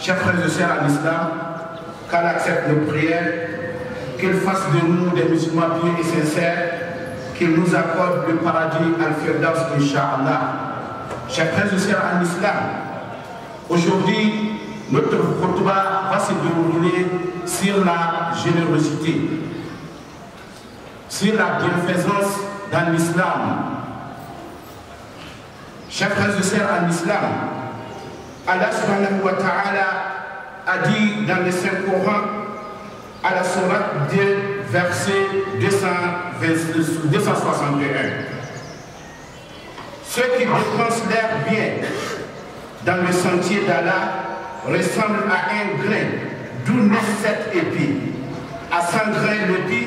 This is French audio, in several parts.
chers frères et sœurs en islam, qu'Allah accepte nos prières, qu'il fasse de nous des musulmans pieux et sincères, qu'il nous accorde le paradis al-Firdaus, Inch'Allah. Chers frères et sœurs en islam, aujourd'hui, notre khutbah va se dérouler sur la générosité, sur la bienfaisance dans l'islam. Chers frères et sœurs en islam, Allah subhanahu wa ta'ala a dit dans le Saint-Coran, à la sourate 2, verset 261. Ceux qui dépensent leur bien dans le sentier d'Allah ressemblent à un grain d'où naît cette épée. À 100 grains l'épi,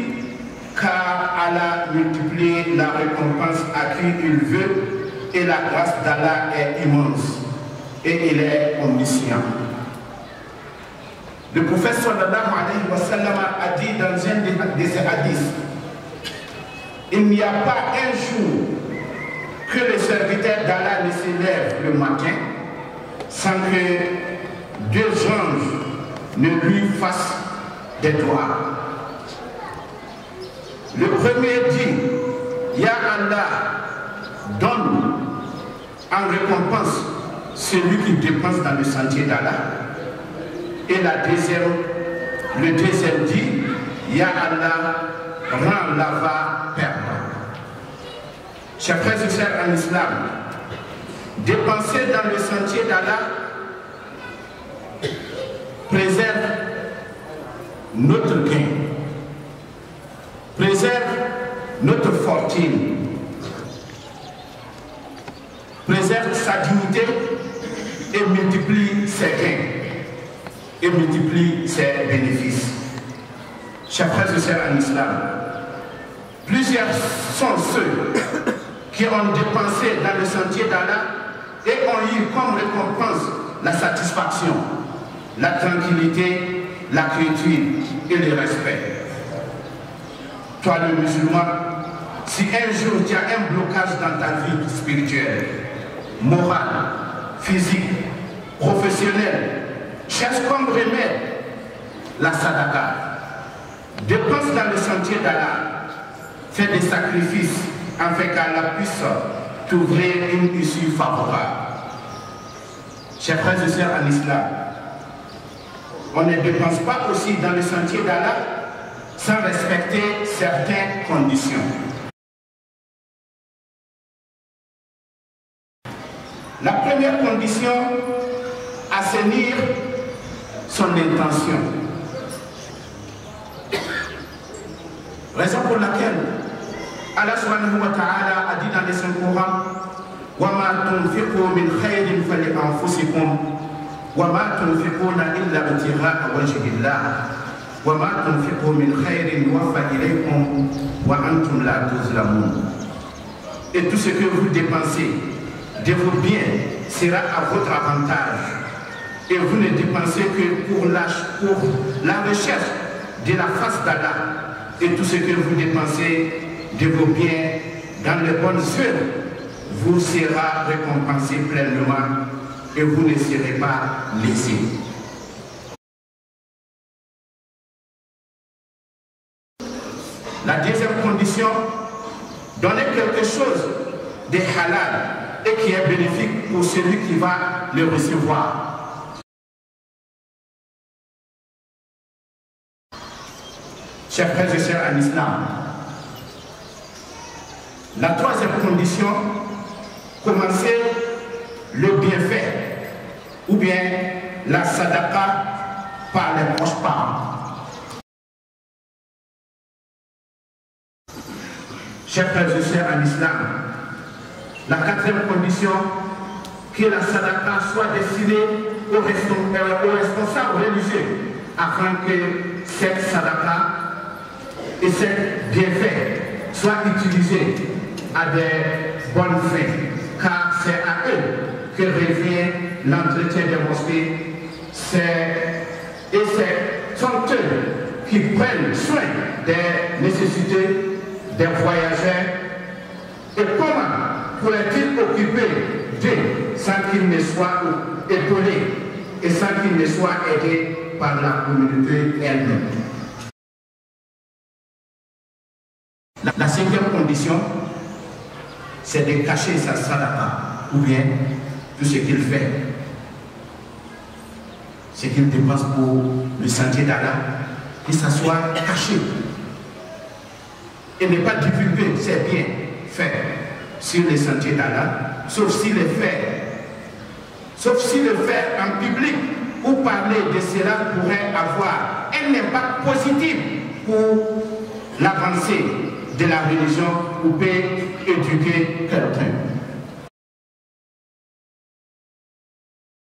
car Allah multiplie la récompense à qui il veut et la grâce d'Allah est immense et il est omniscient. Le prophète sallallahu alayhi wa sallam a dit dans un de ses hadiths, il n'y a pas un jour que le serviteur d'Allah ne s'élève le matin sans que deux anges ne lui fassent des doigts. Le premier dit, Ya Allah, donne en récompense celui qui dépense dans le sentier d'Allah. Et le deuxième dit, Ya Allah, rends l'ava perdant. Chers frères et sœurs en islam, dépenser dans le sentier d'Allah préserve notre gain, préserve notre fortune, préserve sa dignité et multiplie ses gains et multiplie ses bénéfices. Chers frères et sœurs en islam, plusieurs sont ceux qui ont dépensé dans le sentier d'Allah et ont eu comme récompense la satisfaction, la tranquillité, la quiétude et le respect. Toi le musulman, si un jour tu as un blocage dans ta vie spirituelle, morale, physique, professionnelle, cherche comme remède la sadaqa. Dépense dans le sentier d'Allah. Fais des sacrifices afin qu'Allah puisse t'ouvrir une issue favorable. Chers frères et sœurs en islam, on ne dépense pas aussi dans le sentier d'Allah sans respecter certaines conditions. La première condition, assainir son intention. Raison pour laquelle Allah subhanahu wa ta'ala a dit dans le Saint-Coran, wa ma tunfiqu min khayrin fali anfusikum wa ma tunfiquna illa ibtigha'a wajhillah wa ma tunfiqu min khayrin yuwaffa ilaykum wa antum la tuzlamun. Et tout ce que vous dépensez de vos biens sera à votre avantage. Et vous ne dépensez que pour la recherche de la face d'Allah. Et tout ce que vous dépensez de vos biens dans les bonnes œuvres vous sera récompensé pleinement et vous ne serez pas lésés. La deuxième condition, donner quelque chose de halal et qui est bénéfique pour celui qui va le recevoir. Chers frères et sœurs en islam, la troisième condition, commencer le bienfait ou bien la sadaqa par les proches parents. Chers frères et sœurs en islam, la quatrième condition, que la sadaqa soit destinée aux responsables religieux afin que cette sadaqa et ces bienfaits soient utilisés à des bonnes fins, car c'est à eux que revient l'entretien des mosquées. Et ce sont eux qui prennent soin des nécessités des voyageurs. Et comment pourrait-il occuper d'eux sans qu'ils ne soient épaulés et sans qu'il ne soit aidé par la communauté elle-même. La cinquième condition, c'est de cacher sa sadaqa, ou bien tout ce qu'il fait, ce qu'il dépense pour le sentier d'Allah, que ça soit caché et ne pas divulguer ses bienfaits sur les sentiers d'Allah, sauf s'il le fait en public, ou parler de cela pourrait avoir un impact positif pour l'avancée de la religion ou peut éduquer quelqu'un.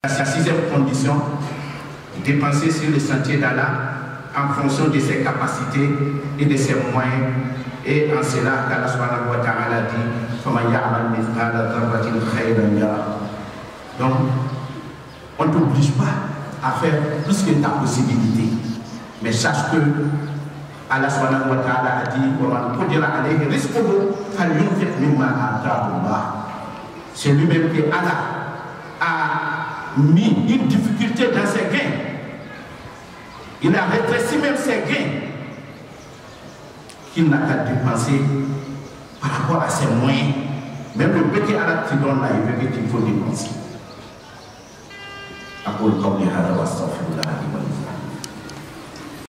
La sixième condition, dépenser sur le sentier d'Allah en fonction de ses capacités et de ses moyens. Et en cela, qu'Allah subhanahu wa ta'ala dit, donc, on ne t'oblige pas à faire plus que ta possibilité. Mais sache que Allah subhanahu wa ta'ala a dit, c'est lui-même que Allah a mis une difficulté dans ses gains. Il a rétréci même ses gains, qu'il n'a qu'à dépenser par rapport à ses moyens. Même le peu qu'Allah te donne là, il veut qu'il faut dépenser. أقول قولي هذا وأستغفر الله لي ولكم.